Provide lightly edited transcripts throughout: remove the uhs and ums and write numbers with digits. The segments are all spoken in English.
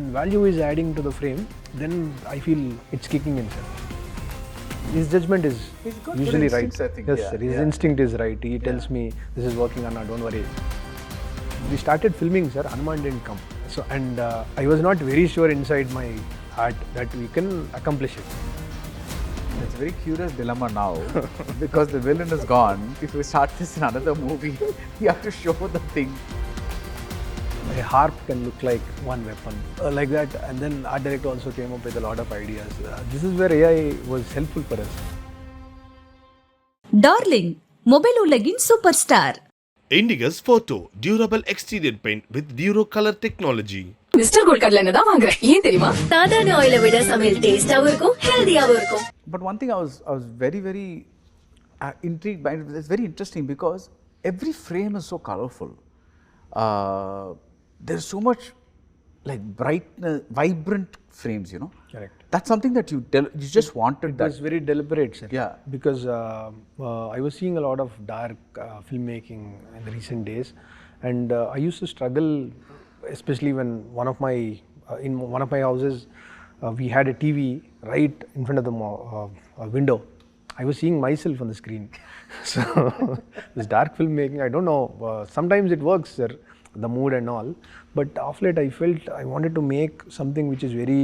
when value is adding to the frame, then I feel it's kicking in, sir. His judgment is usually right. I think. Yes, sir. His instinct is right. He tells me this is working, Anna, don't worry. We started filming, sir. Hanuman didn't come. So, and I was not very sure inside my heart that we can accomplish it. It's a very curious dilemma now because the villain is gone. If we start this in another movie, you have to show the thing. A harp can look like one weapon, like that. And then art director also came up with a lot of ideas. This is where AI was helpful for us. Darling, mobile ullagin superstar. INDICUS Photo durable exterior paint with Duro color technology. Mister gold கடலைன்னு தான் வாங்குறேன். ஏன் தெரியுமா? சாதாரண ஆயிலை விட சமையல் டேஸ்டாவும் இருக்கும், ஹெல்தியாவும் இருக்கும். But one thing I was very intrigued by, it's very interesting because every frame is so colorful. There's so much like brightness, vibrant frames, you know. Correct. That's something that you just wanted. It was very deliberate, sir. Yeah. Because I was seeing a lot of dark filmmaking in the recent days, and I used to struggle, especially when in one of my houses we had a TV right in front of the window. I was seeing myself on the screen. So this dark filmmaking, I don't know. Sometimes it works, sir, the mood and all. But of late, I felt I wanted to make something which is very,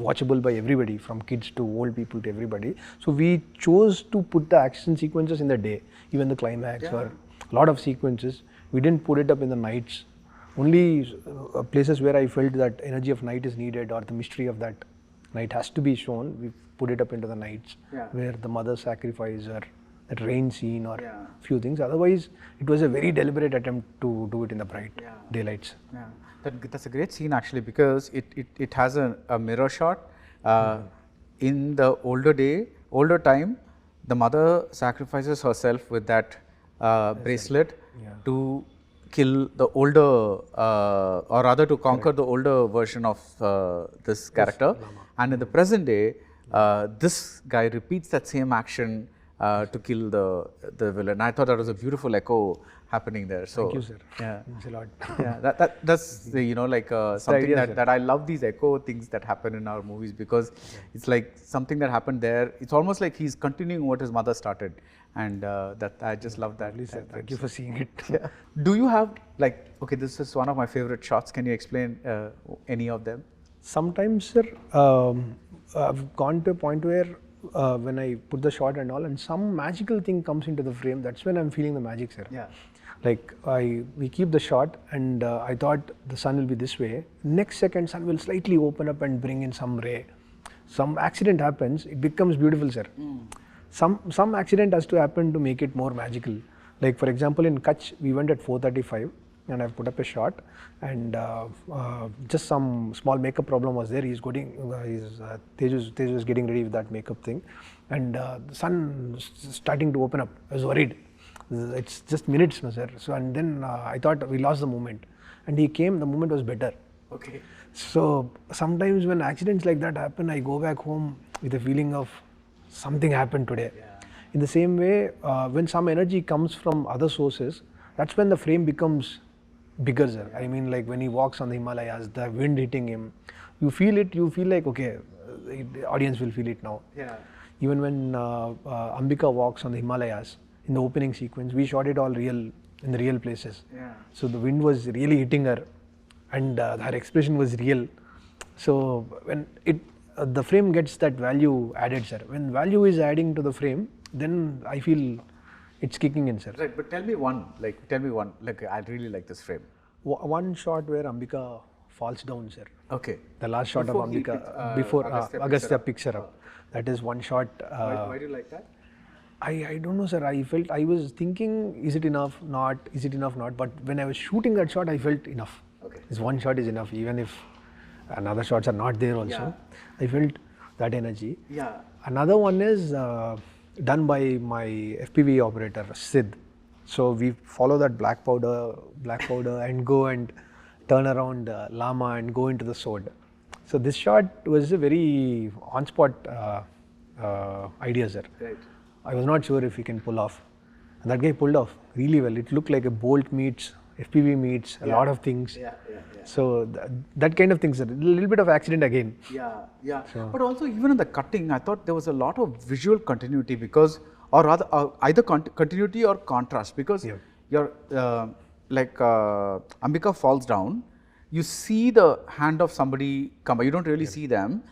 watchable by everybody, from kids to old people to everybody. So we chose to put the action sequences in the day, even the climax or a lot of sequences. We didn't put it up in the nights. Only places where I felt that energy of night is needed or the mystery of that night has to be shown, we put it up into the nights, where the mother sacrifice or that rain scene or few things. Otherwise, it was a very deliberate attempt to do it in the bright daylights. Yeah, that's a great scene actually because it has a mirror shot. In the older time, the mother sacrifices herself with that bracelet to kill the older, or rather to conquer the older version of this character. And in the present day, this guy repeats that same action to kill the villain. I thought that was a beautiful echo happening there. So, thank you, sir. Yeah, thanks a lot. Yeah, that's the, something idea, that I love, these echo things that happen in our movies because it's like something that happened there. It's almost like he's continuing what his mother started, and that I just love that. Please, sir, thank you for seeing it. Yeah. Do you have this is one of my favorite shots. Can you explain any of them? Sometimes, sir, I've gone to a point where when I put the shot and all, and some magical thing comes into the frame, that's when I'm feeling the magic, sir. Yeah. Like we keep the shot and I thought the sun will be this way. Next second, sun will slightly open up and bring in some ray. Some accident happens, it becomes beautiful, sir. Some accident has to happen to make it more magical. Like for example, in Kutch, we went at 4:35 and I've put up a shot and just some small makeup problem was there. Teju is getting ready with that makeup thing and the sun starting to open up. I was worried. It's just minutes, no, sir. So and then I thought we lost the moment and he came, the moment was better. Okay. So sometimes when accidents like that happen, I go back home with a feeling of something happened today. Yeah. In the same way, when some energy comes from other sources, that's when the frame becomes bigger, sir. I mean, like when he walks on the Himalayas, the wind hitting him, you feel it, you feel like, okay, the audience will feel it now. Yeah. Even when Ambika walks on the Himalayas, in the opening sequence, we shot it all real, in the real places. Yeah. So the wind was really hitting her and her expression was real. So when the frame gets that value added, sir. When value is adding to the frame, then I feel it's kicking in, sir. Right, but tell me one. I really like this frame. One shot where Ambika falls down, sir. Okay. The last shot Before of Ambika before Agastya picks her up. That is one shot. Why do you like that? I don't know, sir. I was thinking, is it enough? Not. Is it enough? Not. But when I was shooting that shot, I felt enough. Okay. This one shot is enough, even if another shots are not there also. Yeah. I felt that energy. Yeah. Another one is done by my FPV operator, Sid. So we follow that black powder and go and turn around Lama and go into the sword. So this shot was a very on-spot idea, sir. Right. I was not sure if he can pull off. And that guy pulled off really well. It looked like a bolt meets FPV meets, a lot of things. So that kind of things, a little bit of accident again. But also even in the cutting, I thought there was a lot of visual continuity because, or rather, either continuity or contrast because your Ambika falls down, you see the hand of somebody come, you don't really see them.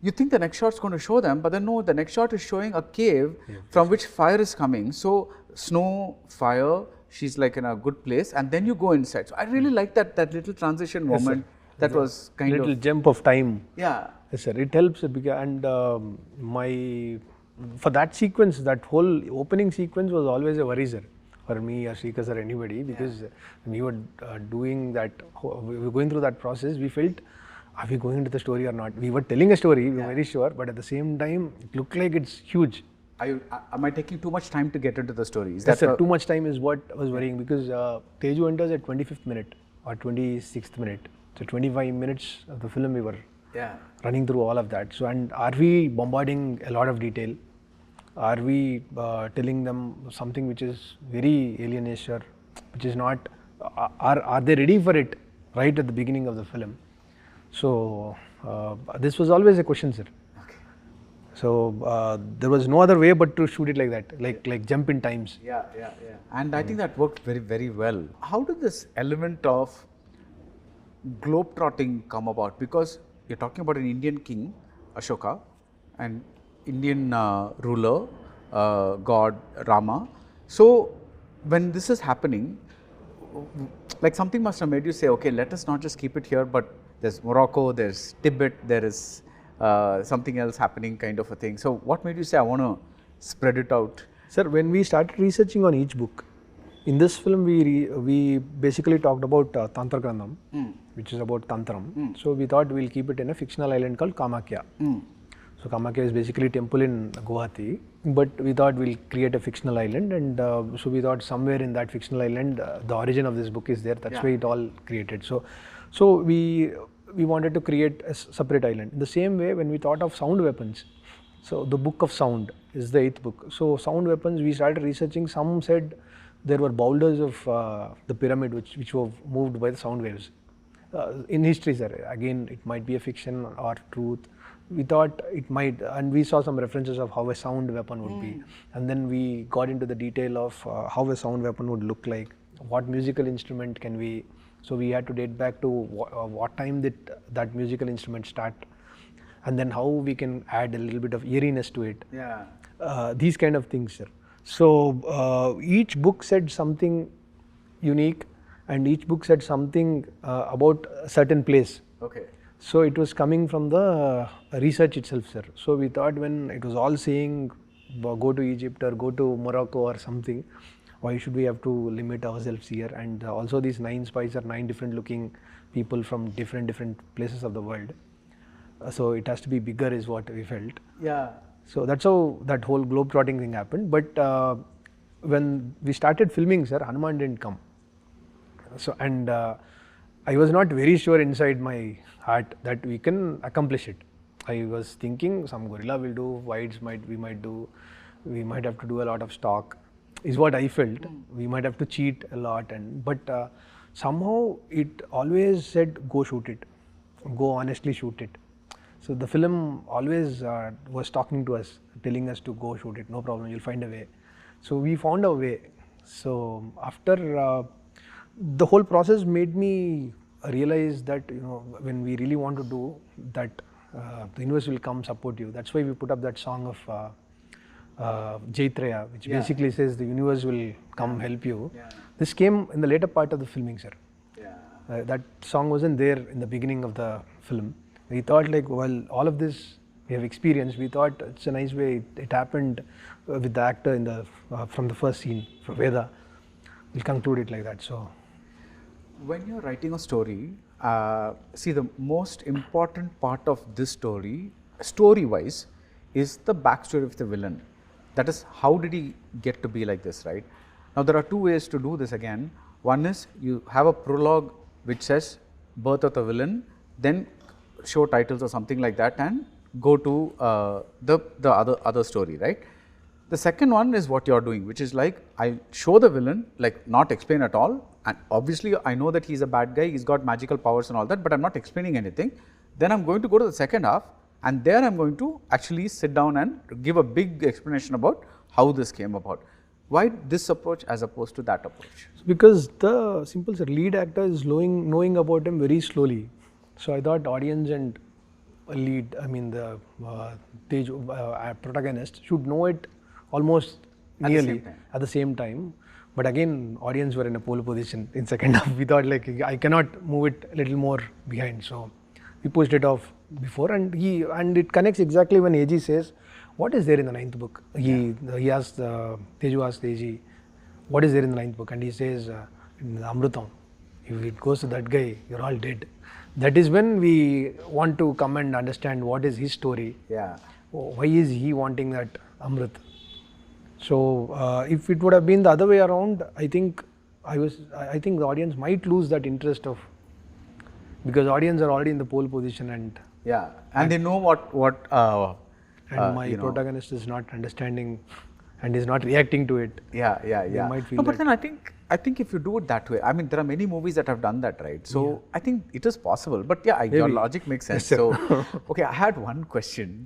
You think the next shot is going to show them, but then no, the next shot is showing a cave from which fire is coming. So snow, fire, she's like in a good place, and then you go inside. So I really like that little transition moment. That was kind little of jump of time. Yeah. Yes, sir. It helps and for that sequence, that whole opening sequence was always a worry, sir, for me or Srikas or anybody, because when we were doing that, we were going through that process, we felt, are we going into the story or not? We were telling a story, we were very sure, but at the same time, it looked like it's huge. Am I taking too much time to get into the story? Yes, sir, too much time is what was worrying, because Teju enters at 25th minute or 26th minute. So 25 minutes of the film we were running through all of that. So, and are we bombarding a lot of detail? Are we telling them something which is very alien nature, which is not, are they ready for it right at the beginning of the film? So this was always a question, sir. So there was no other way but to shoot it like that, like jump in times. And I think that worked very, very well. How did this element of globe-trotting come about? Because you're talking about an Indian king, Ashoka, and Indian ruler, god Rama. So when this is happening, like something must have made you say, okay, let us not just keep it here, but there's Morocco, there's Tibet, there is something else happening, kind of a thing. So what made you say, I want to spread it out? Sir, when we started researching on each book, in this film we basically talked about Tantra Grandam, which is about Tantram. So we thought we'll keep it in a fictional island called Kamakya. So Kamakya is basically a temple in Guwahati, but we thought we'll create a fictional island, and so we thought somewhere in that fictional island, the origin of this book is there. That's why it all created. So we wanted to create a separate island. In the same way, when we thought of sound weapons, so the Book of Sound is the 8th book. So sound weapons, we started researching. Some said there were boulders of the pyramid which were moved by the sound waves. In history, sir, again, it might be a fiction or truth. We thought it might, and we saw some references of how a sound weapon would be. And then we got into the detail of how a sound weapon would look like, what musical instrument can we, so we had to date back to what time did that musical instrument start, and then how we can add a little bit of eeriness to it. These kind of things, sir. So each book said something unique, and each book said something about a certain place. So it was coming from the research itself, sir. So we thought when it was all saying go to Egypt or go to Morocco or something, why should we have to limit ourselves here? And also these 9 spies are 9 different looking people from different places of the world. So it has to be bigger is what we felt. So that's how that whole globe-trotting thing happened. But when we started filming, sir, Hanuman didn't come. So, and I was not very sure inside my heart that we can accomplish it. I was thinking some gorilla will do, wides we might do, we might have to do a lot of stock, is what I felt. We might have to cheat a lot, but somehow it always said go shoot it, go honestly shoot it. So the film always was talking to us, telling us to go shoot it, no problem, you'll find a way. So we found a way. So after the whole process made me realize that, you know, when we really want to do that, the universe will come support you. That's why we put up that song of Jaitreya, which basically says the universe will come help you. This came in the later part of the filming, sir. That song wasn't there in the beginning of the film. We thought like, well, all of this we have experienced. We thought it's a nice way it happened with the actor in the from the first scene, from Veda. We'll conclude it like that. So, when you're writing a story, see, the most important part of this story, story-wise, is the backstory of the villain. That is, how did he get to be like this, right? Now, there are 2 ways to do this again. One is you have a prologue which says birth of the villain, then show titles or something like that, and go to the other story, right? The second one is what you're doing, which is like, I show the villain, like not explain at all, and obviously I know that he's a bad guy, he's got magical powers and all that, but I'm not explaining anything. Then I'm going to go to the second half, and there I'm going to actually sit down and give a big explanation about how this came about. Why this approach as opposed to that approach? Because the simple lead actor is knowing about him very slowly. So I thought audience and lead, I mean the protagonist should know it almost nearly at the same time. But again, audience were in a pole position in second half. We thought like I cannot move it a little more behind, so we pushed it off before, and it connects exactly when AG says, "What is there in the ninth book?" He asked Teju asked AG, "What is there in the ninth book?" And he says, "Amrutam. If it goes to that guy, you're all dead." That is when we want to come and understand what is his story. Yeah. Why is he wanting that Amrit? So if it would have been the other way around, I think the audience might lose that interest of, because audience are already in the pole position and they know what my protagonist is not understanding and is not reacting to it. They might feel no, but then I think if you do it that way, I mean there are many movies that have done that, right? So I think it is possible. But your logic makes sense. So okay, I had one question,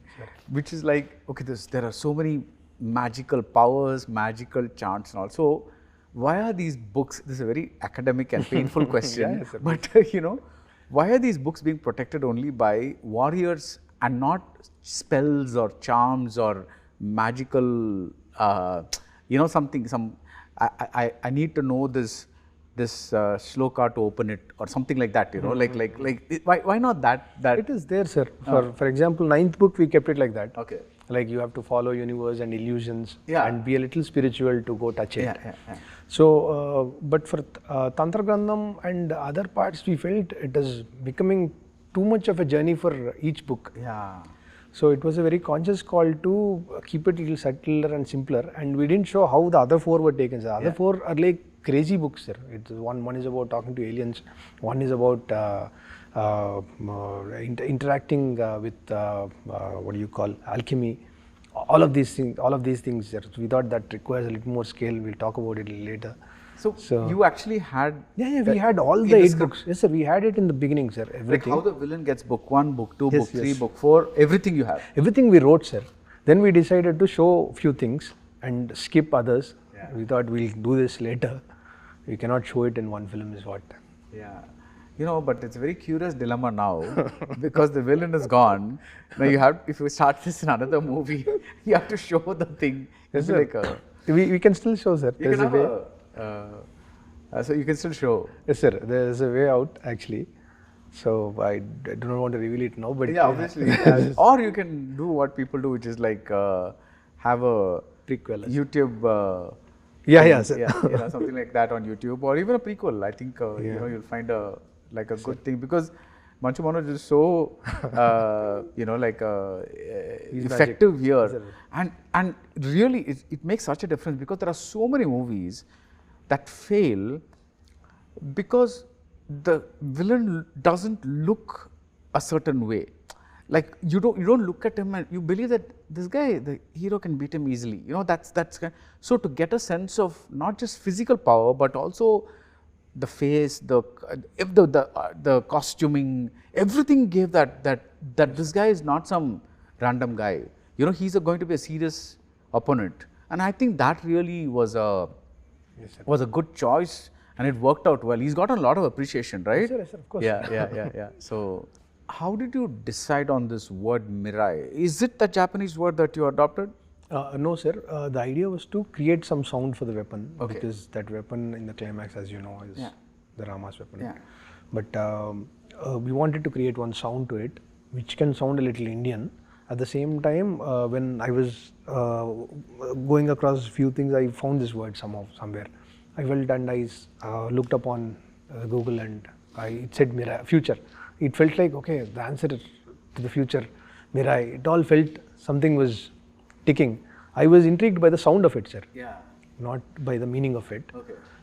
which is like, okay, there are so many magical powers, magical chants and all. So why are these books, this is a very academic and painful question, but why are these books being protected only by warriors and not spells or charms or magical, something, I need to know this shloka to open it or something like that, why not that? It is there, sir. For example, ninth book, we kept it like that. Okay. Like you have to follow universe and illusions and be a little spiritual to go touch it. So, but for Tantra Grandham and other parts, we felt it is becoming too much of a journey for each book. So it was a very conscious call to keep it a little subtler and simpler, and we didn't show how the other four were taken. The other four are like crazy books, sir. It's one is about talking to aliens, one is about interacting with alchemy. All of these things, sir. We thought that requires a little more scale. We'll talk about it later. So you actually had we had all the 8 books. Yes, sir. We had it in the beginning, sir. Everything. Like how the villain gets book 1, book 2, book 3, book 4, everything you have. Everything we wrote, sir. Then we decided to show few things and skip others. We thought we'll do this later. We cannot show it in one film, is what. But it's a very curious dilemma now because the villain is gone. Now if you start this in another movie, you have to show the thing. Yes, sir. We can still show, sir. There's a way. So you can still show. Yes, sir. There's a way out actually. So I do not want to reveal it now, but obviously. Or you can do what people do, which is like have a prequel, YouTube. Something like that on YouTube, or even a prequel. I think you'll find a good thing, because Manchu Manoj is so effective here, and really it makes such a difference, because there are so many movies that fail because the villain doesn't look a certain way. Like you don't look at him and you believe that this guy, the hero, can beat him easily. That's so to get a sense of not just physical power but also the face, the costuming, everything gave that this guy is not some random guy. He's going to be a serious opponent, and I think that really was a good choice, and it worked out well. He's gotten a lot of appreciation, right? Yes, sir, of course. Yeah. So, how did you decide on this word Mirai? Is it the Japanese word that you adopted? No, sir. The idea was to create some sound for the weapon, because that weapon in the climax, as you know, is the Rama's weapon. But we wanted to create one sound to it, which can sound a little Indian. At the same time, when I was going across a few things, I found this word somewhere. I felt, and I looked up on Google, and it said Mirai, future. It felt like, okay, the answer to the future, Mirai. It all felt something was ticking. I was intrigued by the sound of it, sir. Not by the meaning of it.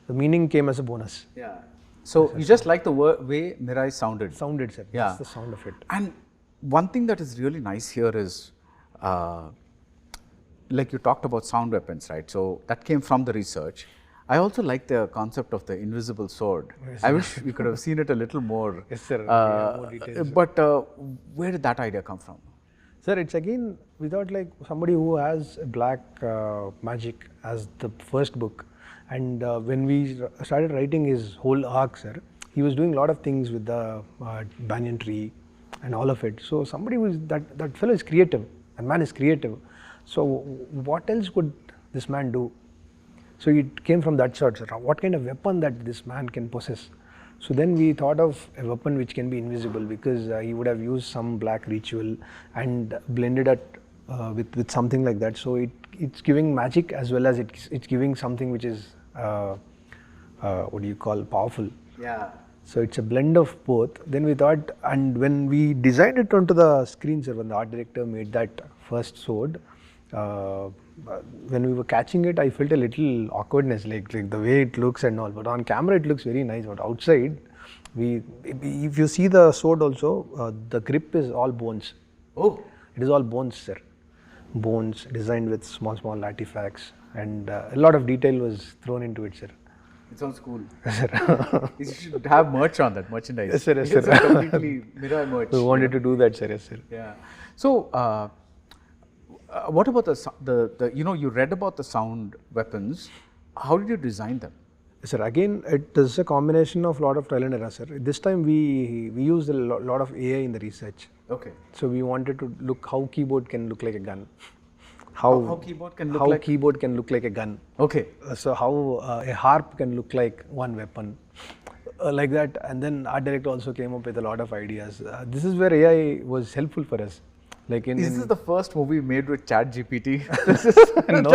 The meaning came as a bonus. So you just like the way Mirai sounded. Sounded, sir. That's the sound of it. And one thing that is really nice here is, like you talked about sound weapons, right? So that came from the research. I also like the concept of the invisible sword. I wish we could have seen it a little more. Yes, sir. More details. But where did that idea come from? Sir, it's again, we thought like somebody who has black magic as the first book. And when we started writing his whole arc, sir, he was doing a lot of things with the banyan tree and all of it. So somebody who is, that fellow is creative, that man is creative. So what else could this man do? So it came from that sort, sir. What kind of weapon that this man can possess? So then we thought of a weapon which can be invisible, because he would have used some black ritual and blended it with something like that. So it's giving magic as well as it's giving something which is what do you call, powerful. Yeah. So it's a blend of both. Then we thought, and when we designed it onto the screen, sir, when the art director made that first sword, when we were catching it, I felt a little awkwardness, like the way it looks and all. But on camera, it looks very nice. But outside, if you see the sword also, the grip is all bones. Oh. It is all bones, sir. Bones designed with small artifacts, and a lot of detail was thrown into it, sir. It sounds cool. Yes, sir. You should have merch on that, merchandise. Yes, sir. Yes, sir. It's a completely Mirai merch. We wanted to do that, sir. Yes, sir. Yeah. So, what about the you read about the sound weapons. How did you design them? Sir, again, it is a combination of a lot of trial and error, sir. This time we used a lot of AI in the research. Okay. So we wanted to look how keyboard can look like a gun. How keyboard can look how like? keyboard can look like a gun. Okay. So how a harp can look like one weapon. Like that, and then art director also came up with a lot of ideas. This is where AI was helpful for us. Like Is this the first movie made with ChatGPT? no,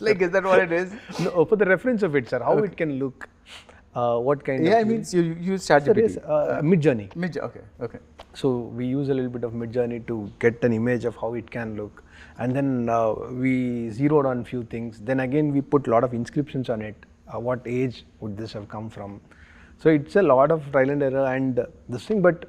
Like, is that what it is? No, for the reference of it, sir, how it can look, what kind AI of... means you use ChatGPT. Sir, Mid-Journey. Okay. So we use a little bit of Mid-Journey to get an image of how it can look, and then we zeroed on few things. Then again we put a lot of inscriptions on it. What age would this have come from? So it's a lot of trial and error and this thing, but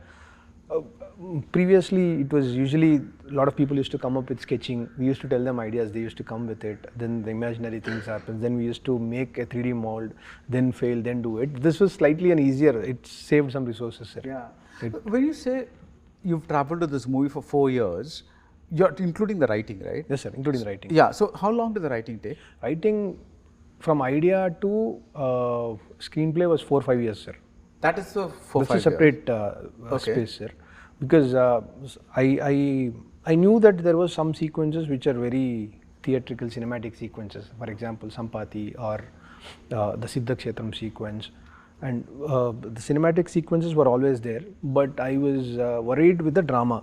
previously it was usually a lot of people used to come up with sketching. We used to tell them ideas, they used to come with it. Then the imaginary things happen. Then we used to make a 3D mold, then fail, then do it. This was slightly easier. It saved some resources, sir. Yeah. When you say you've traveled to this movie for 4 years, you're including the writing, right? Yes, sir, including the writing. Yeah. So how long did the writing take? Writing from idea to screenplay was 4-5 years, sir. That is the 4-5 years. That's a separate space, sir. Because I knew that there was some sequences which are very theatrical, cinematic sequences. For example, Sampati or the Siddha Kshetram sequence. And the cinematic sequences were always there. But I was worried with the drama.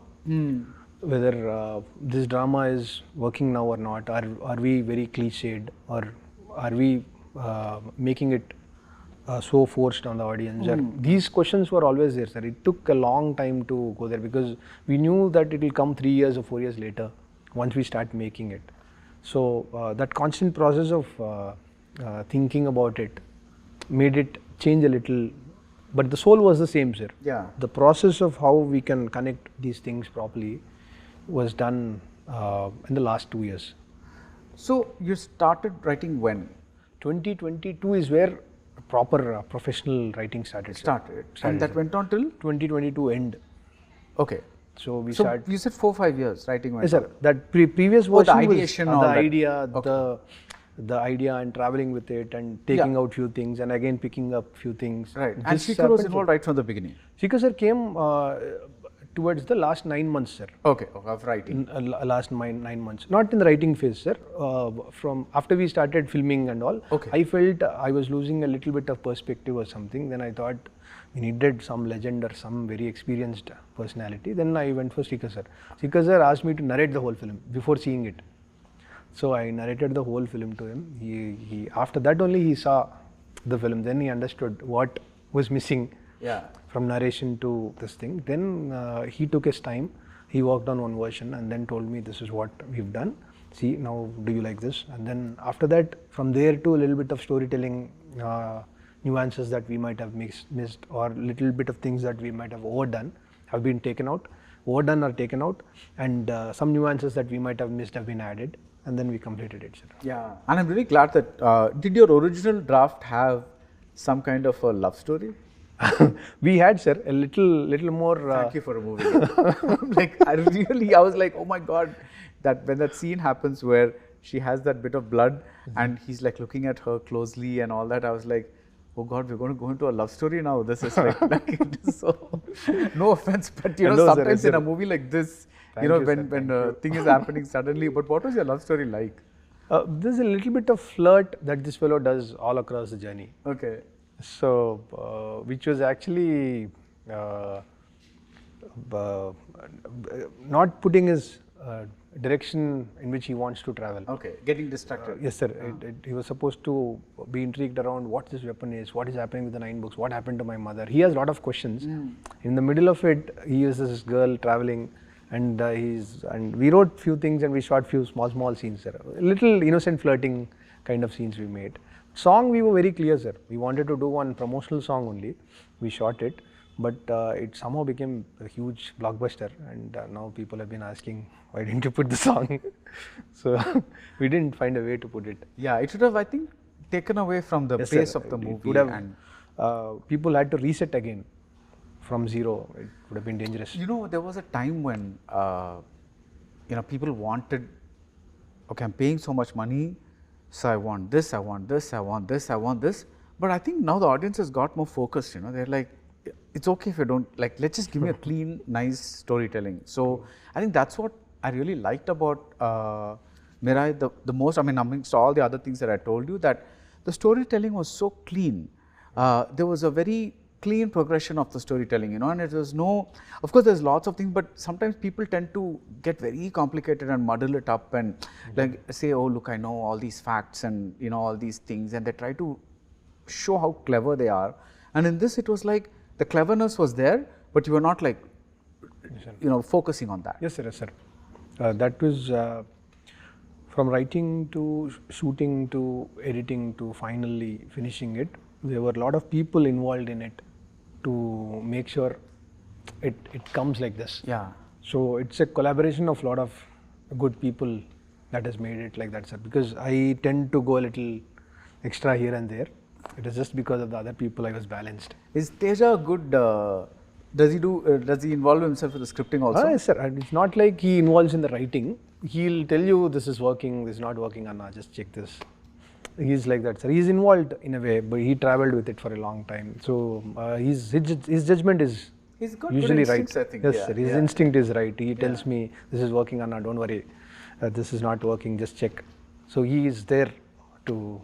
Whether this drama is working now or not. Are we very cliched, or are we making it so forced on the audience? These questions were always there, sir. It took a long time to go there, because we knew that it will come 3 years or 4 years later once we start making it. So that constant process of thinking about it made it change a little, but the soul was the same, sir. Yeah. The process of how we can connect these things properly was done in the last 2 years. So you started writing when? 2022 is where proper professional writing started. And that went on till? 2022 end. Okay. So we So started. you said 4-5 years writing went Yes, on. sir. That previous version the ideation, was all the that. idea, Okay. the idea, and traveling with it, and taking out few things, and again picking up few things. Right. And This Shikhar was happened, involved right from the beginning. Shikhar sir came towards the last 9 months, sir. Okay, of writing. Last 9 months, not in the writing phase, sir. From after we started filming and all, Okay. I felt I was losing a little bit of perspective or something. Then I thought we needed some legend or some very experienced personality. Then I went for Shikhar sir. Shikhar sir asked me to narrate the whole film before seeing it. So I narrated the whole film to him. He after that only he saw the film. Then he understood what was missing. Yeah. From narration to this thing. Then he took his time. He worked on one version and then told me, this is what we've done. See, now do you like this? And then after that, from there to a little bit of storytelling nuances that we might have missed, or little bit of things that we might have overdone have been taken out. Overdone or taken out, and some nuances that we might have missed have been added. and then we completed it, sir. Yeah, and I'm really glad that, did your original draft have some kind of a love story? We had, sir, a little more. Thank you for removing it. Like, I was like, oh my God, that when that scene happens where she has that bit of blood and he's like looking at her closely and all that, I was like, oh God, we're going to go into a love story now. This is like it is so, no offense, but you know, No, sir, sometimes sir. in a movie like this, Thank you know, you, sir, when a thing is happening suddenly, but what was your love story like? There's a little bit of flirt that this fellow does all across the journey. Okay. So, which was actually not putting his direction in which he wants to travel. Okay, getting distracted. Yes, sir. He was supposed to be intrigued around what this weapon is, what is happening with the 9 books, what happened to my mother. He has a lot of questions. In the middle of it, he is this girl traveling, and we wrote few things and we shot few small scenes, sir. Little innocent flirting kind of scenes we made. Song, we were very clear, sir. We wanted to do one promotional song only. We shot it, but it somehow became a huge blockbuster, and now people have been asking, why didn't you put the song? So we didn't find a way to put it. Yeah, it should have, I think, taken away from the Yes, pace sir. of the It movie. would have, And people had to reset again from zero. It would have been dangerous. you know, there was a time when, you know, people wanted, okay, I'm paying so much money, so I want this, I want this, I want this, I want this. But I think now the audience has got more focused, you know, they're like, it's okay if you don't, like, let's just give me a clean, nice storytelling. So I think that's what I really liked about Mirai the most. I mean, amongst all the other things that I told you, that the storytelling was so clean. There was a very clean progression of the storytelling, you know, and it was no, of course there's lots of things, but sometimes people tend to get very complicated and muddle it up and like say, oh look, I know all these facts and you know all these things, and they try to show how clever they are. And in this it was like the cleverness was there, but you were not like, you know, focusing on that. Yes, sir. Yes, sir. That was from writing to shooting to editing to finally finishing it. There were a lot of people involved in it to make sure it comes like this. Yeah. So it's a collaboration of a lot of good people that has made it like that, sir. Because I tend to go a little extra here and there. It is just because of the other people I was balanced. Is Teja good? Does he involve himself with the scripting also? Yes, sir. And it's not like he involves in the writing. He'll tell you this is working, this is not working, Anna, just check this. He's like that, sir. He's involved in a way, but he traveled with it for a long time. So his judgment is He's got usually good right. instincts, I think. Yes, Yeah, sir. His yeah. instinct is right. He tells me this is working, Anna, don't worry. This is not working, just check. So he is there to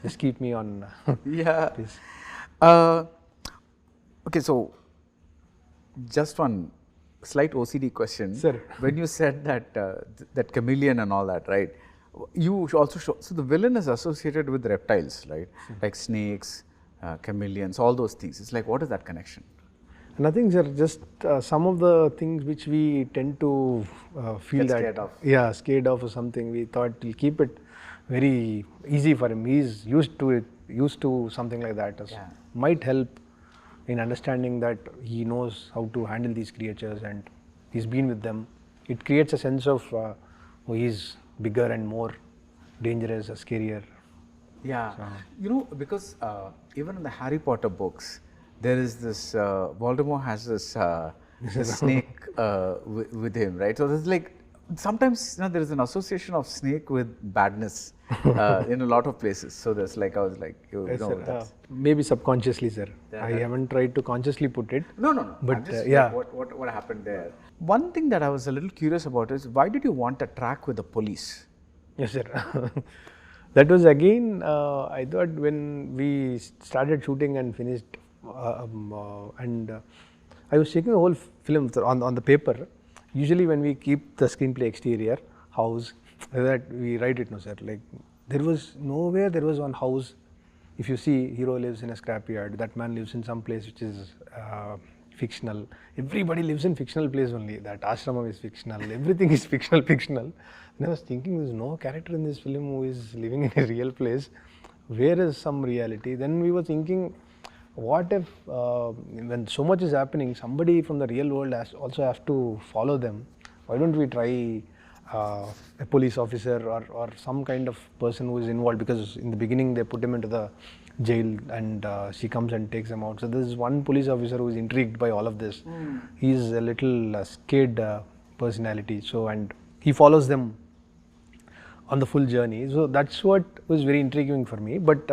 just keep me on. Yeah. Please. Okay, so just one slight OCD question. Sir. When you said that that chameleon and all that, right? You also show, so the villain is associated with reptiles, right? Like snakes, chameleons, all those things. It's like, what is that connection? Nothing, sir. Just some of the things which we tend to feel Get that scared of. Yeah, scared of or something. We thought we'll keep it very easy for him. He's used to it, used to something like that. Yeah. Might help in understanding that he knows how to handle these creatures and he's been with them. It creates a sense of oh, he's bigger and more dangerous or scarier. Yeah, you know, because even in the Harry Potter books, there is this Voldemort has this, this snake with him, right? So there's like sometimes you know there is an association of snake with badness in a lot of places. So there's like I was like, you Yes, know, sir. that's, Maybe subconsciously, sir. Yeah, I haven't tried to consciously put it. no. But I'm just, yeah. like, what happened there? One thing that I was a little curious about is why did you want a track with the police? Yes, sir. That was again, I thought when we started shooting and finished, and I was checking the whole film on the paper. Usually when we keep the screenplay exterior, house, that we write it, no sir. Like there was nowhere there was one house. If you see, hero lives in a scrapyard, that man lives in some place which is fictional. Everybody lives in fictional place only. That ashramam is fictional. Everything is fictional. And I was thinking, there's no character in this film who is living in a real place. Where is some reality? Then we were thinking, what if when so much is happening, somebody from the real world also have to follow them? Why don't we try a police officer or some kind of person who is involved, because in the beginning they put him into the jail and she comes and takes him out. So there is one police officer who is intrigued by all of this. He's a little scared personality, so and he follows them on the full journey. So that's what was very intriguing for me. But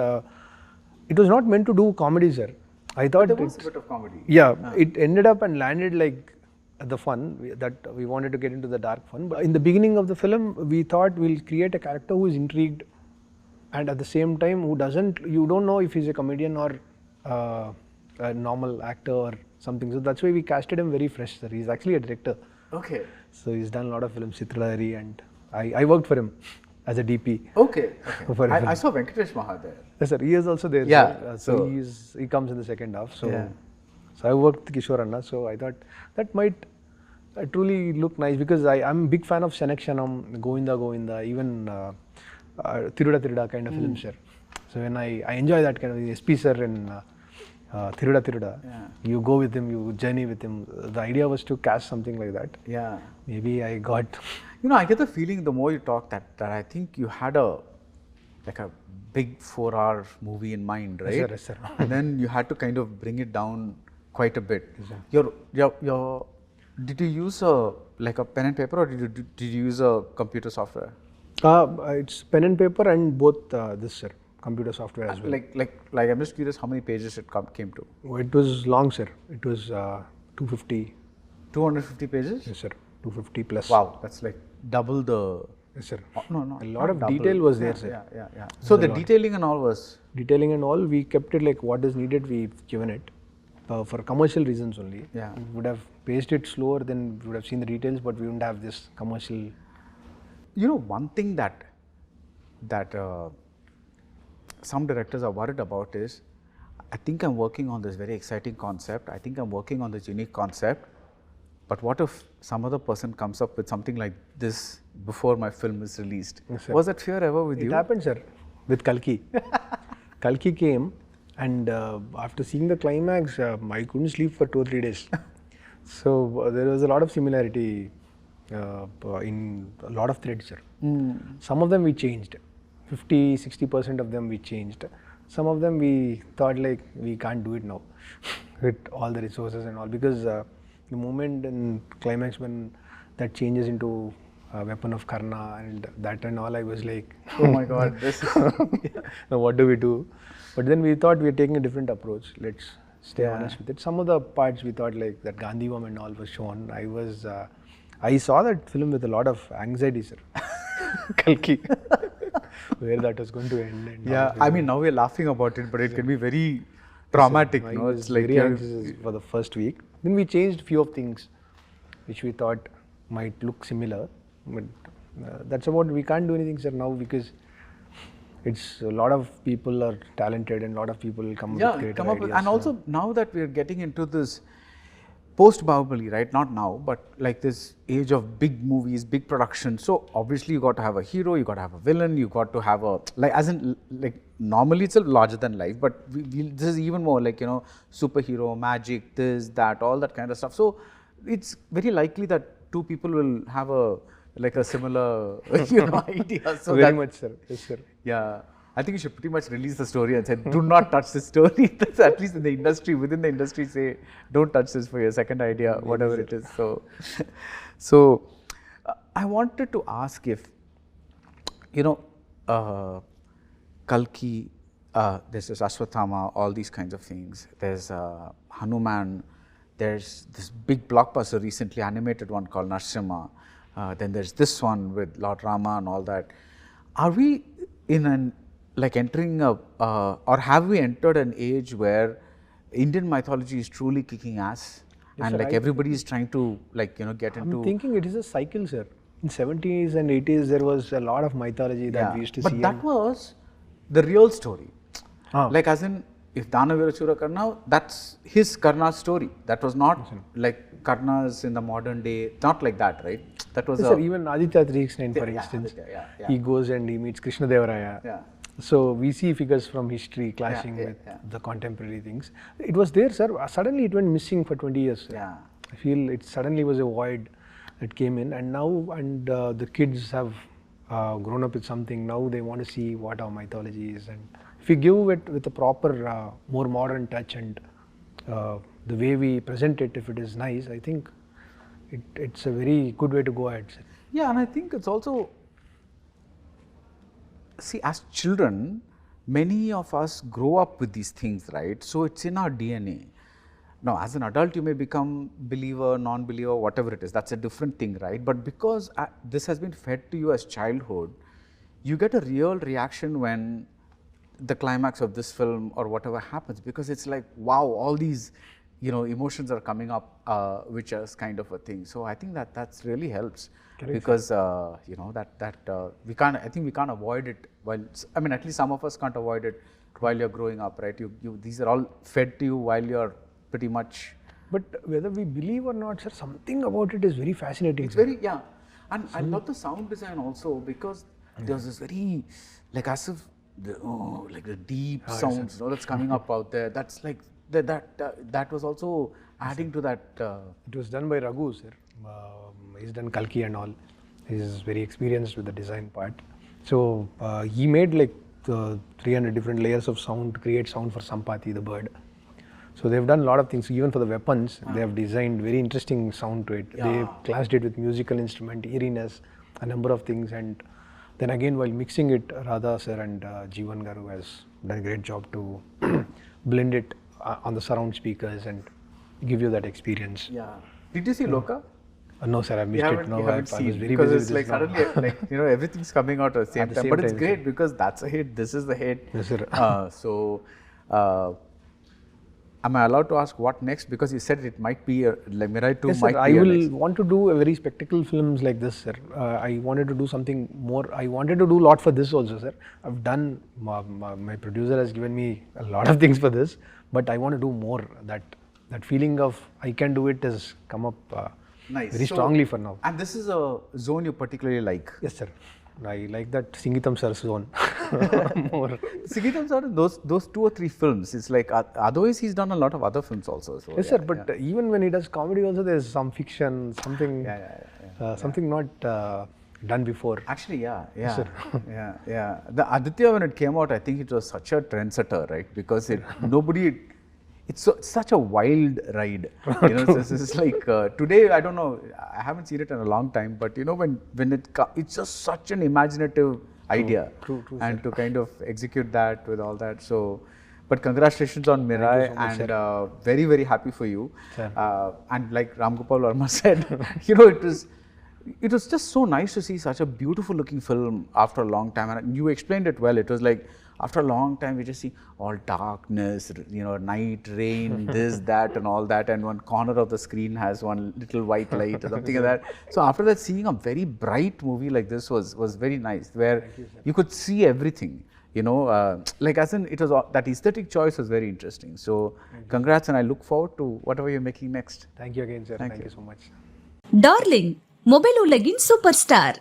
it was not meant to do comedy, sir. I thought There was a bit of comedy. Yeah, it ended up and landed like the fun that we wanted to get into the dark fun. But in the beginning of the film, we thought we'll create a character who is intrigued and at the same time who you don't know if he's a comedian or a normal actor or something. So that's why we casted him very fresh, sir. He's actually a director. Okay. So he's done a lot of films, Chitradhari, and I worked for him as a DP. Okay. For I saw Venkatesh Maha there. Yes, sir. He is also there. Yeah, Sir. so He comes in the second half. So, Yeah. so I worked with Kishore Anna. So I thought that might truly look nice, because I'm a big fan of Sanakshanam, Govinda, even Tiruda Tiruda kind of films, sir. So when I enjoy that kind of SP sir in Tiruda Tiruda, you go with him, you journey with him. The idea was to cast something like that. Yeah. Maybe I got. I get the feeling the more you talk that I think you had a big 4-hour movie in mind, right? Yes, sir. And then you had to kind of bring it down quite a bit. Your did you use a pen and paper, or did you use a computer software? It's pen and paper and both this, sir, computer software as well. Like I'm just curious how many pages it came to. It was long, sir. It was 250. 250 pages? Yes, sir. 250 plus. Wow, that's like double the. Yes, sir. No. A lot of detail was there, sir. Yeah. So the detailing and all was. Detailing and all, we kept it like what is needed, we've given it. For commercial reasons only. Yeah. We would have paced it slower, then we would have seen the details, but we wouldn't have this commercial. One thing that some directors are worried about is, I think I'm working on this very exciting concept, I think I'm working on this unique concept, but what if some other person comes up with something like this before my film is released? Yes, sir. Was that fear ever with you? It happened, sir, with Kalki. Kalki came, and after seeing the climax, I couldn't sleep for 2 or 3 days. So there was a lot of similarity in a lot of threads, sir. Some of them we changed. 50-60% of them we changed. Some of them we thought like we can't do it now with all the resources and all, because the moment in climax when that changes into a weapon of Karna and that and all, I was like, Oh my God, this is. now what do we do? But then we thought we are taking a different approach. Let's stay honest with it. Some of the parts we thought like that Gandhi woman and all was shown. I saw that film with a lot of anxiety, sir. Kalki. Where that was going to end. And Yeah, I mean, now we're laughing about it, but it can be very traumatic. I No? was It's like very anxious for the first week. Then we changed few of things which we thought might look similar. But that's about, we can't do anything, sir, now, because it's a lot of people are talented and a lot of people will come up with great ideas. And also now that we're getting into this post Bahubali, right? Not now, but like this age of big movies, big production. So obviously you got to have a hero, you got to have a villain, you got to have a normally it's a larger than life, but this is even more like superhero, magic, this, that, all that kind of stuff. So it's very likely that two people will have a similar idea. So very much, sir. Yes, sir. Yeah. I think you should pretty much release the story and say, do not touch this story. That's at least in the industry, within the industry, say, don't touch this for your second idea, whatever it is. So I wanted to ask if, Kalki, there's this Ashwathama, all these kinds of things. There's Hanuman. There's this big blockbuster recently animated one called Narsimha. Then there's this one with Lord Rama and all that. Are we in entering or have we entered an age where Indian mythology is truly kicking ass? Yes, and sir, everybody is trying to get into. I'm thinking it is a cycle, sir. In 70s and 80s there was a lot of mythology that we used to see. But that was the real story. Like as in, if Danavirachura Karna, that's his Karna's story. That was not like Karna's in the modern day, not like that, right? That was sir, even Aditya 369, for instance, he goes and he meets Krishna Devaraya. Yeah. So we see figures from history clashing with the contemporary things. It was there, sir. Suddenly it went missing for 20 years. Sir. Yeah. I feel it suddenly was a void. that came in, and now the kids have grown up with something. Now they want to see what our mythology is, and if we give it with a proper, more modern touch and the way we present it, if it is nice, I think it's a very good way to go ahead. Yeah, and I think it's also, see, as children, many of us grow up with these things, right? So it's in our DNA. Now, as an adult, you may become believer, non-believer, whatever it is. That's a different thing, right? But because this has been fed to you as childhood, you get a real reaction when the climax of this film or whatever happens, because it's like, wow, all these, emotions are coming up, which is kind of a thing. So I think that's really helps. Correct. Because we can't. I think we can't avoid it. At least some of us can't avoid it while you're growing up, right? These are all fed to you while you're pretty much. But whether we believe or not, sir, something about it is very fascinating. It's very, yeah. And I love the sound design also, because there's this very, like as if the deep sounds that's coming up out there. That's like that was also adding to that. It was done by Raghu, sir. He's done Kalki and all. He's very experienced with the design part. So he made like 300 different layers of sound to create sound for Sampati, the bird. So they've done a lot of things. Even for the weapons, they have designed very interesting sound to it. Yeah. They classed it with musical instrument, eeriness, a number of things. And then again, while mixing it, Radha sir and Jeevan Garu has done a great job to blend it on the surround speakers and give you that experience. Yeah. Did you see Loka? No, sir, I missed it. No, I was very busy because with it's like suddenly, everything's coming out at the same time. But it's great because that's a hit. This is the hit. Yes, sir. Am I allowed to ask what next? Because you said it might be like Mirai 2 yes, might sir, be I will want to do a very spectacle films like this, sir. I wanted to do something more. I wanted to do a lot for this also, sir. I've done, my producer has given me a lot of things for this, but I want to do more. That feeling of I can do it has come up very strongly for now. And this is a zone you particularly like? Yes, sir. I like that Singitam sir zone more. Singitam sir, those 2 or 3 films, it's like, otherwise he's done a lot of other films also. So, yes, sir, but even when he does comedy also, there's some fiction, something, something not done before. Actually, Yes, sir. yeah. The Aditya, when it came out, I think it was such a trendsetter, right? Because it's such a wild ride. It's like today, I don't know, I haven't seen it in a long time, but when it's just such an imaginative idea. True, and to kind of execute that with all that. So, but congratulations on Mirai, so much, and very, very happy for you. And like Ram Gopal Verma said, it was just so nice to see such a beautiful looking film after a long time. And you explained it well. It was like, after a long time, we just see all darkness, night, rain, this, that, and all that. And one corner of the screen has one little white light or something like that. So after that, seeing a very bright movie like this was very nice, where you could see everything. Like as in, it was that aesthetic choice was very interesting. So congrats, and I look forward to whatever you're making next. Thank you again, sir. Thank you so much. Darling, mobile உலகின் super star.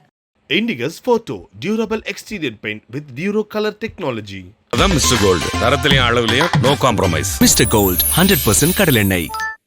INDICUS Photo Durable Exterior Paint with Divo Color Technology. அதான் mister gold. தரத்திலையும் அளவுலையும் no compromise. Mister gold 100% கடலெண்ணெய்.